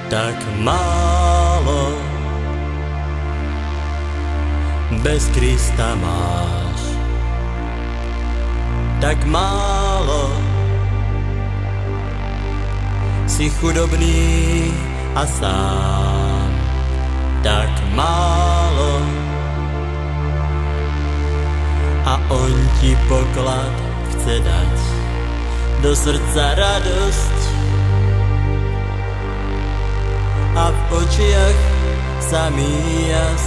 tak málo, bez Krista máš tak málo, si chudobný a sám tak málo, a on ti poklad chce dať do srdca radosť a v očiach samý jas.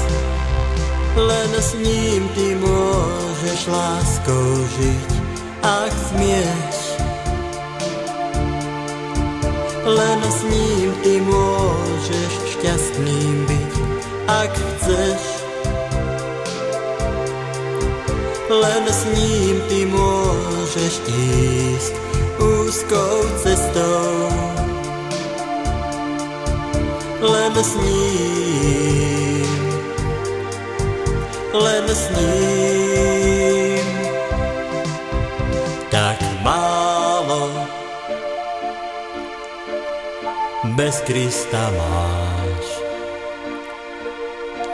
Len s ním ty môžeš láskou žiť, ak smieš. Len s ním ty môžeš šťastným byť, ak chceš. Len s ním ty môžeš ísť úzkou cestou. Len s ním, len s ním, tak málo, bez Krista máš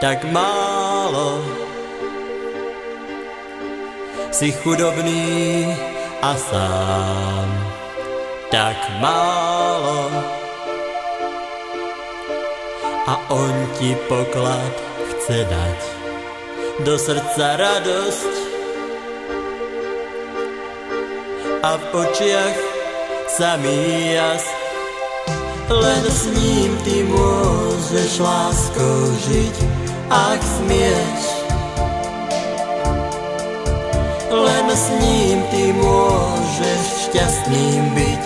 tak málo, si chudobný a sám tak málo, a on ti poklad chce dať do srdca radosť a v očiach samý jas. Len s ním ty môžeš láskou žiť, ak smieš. Len s ním ty môžeš šťastným byť,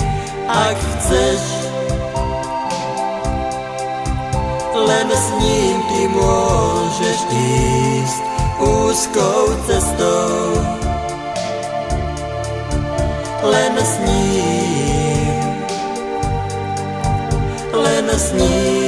ak chceš. Len s ním ty môžeš ísť úzkou cestou. Len s ním, len s ním.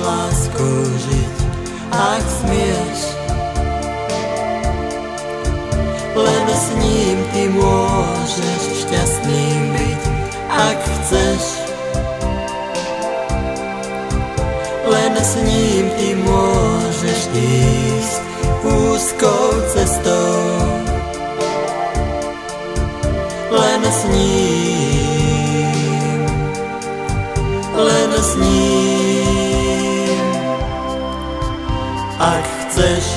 Láskou žiť, ak smieš. Len s ním ty môžeš šťastným byť, ak chceš. Len s ním ty môžeš ísť úzkou cestou. Len s ním, len s ním, ak chceš.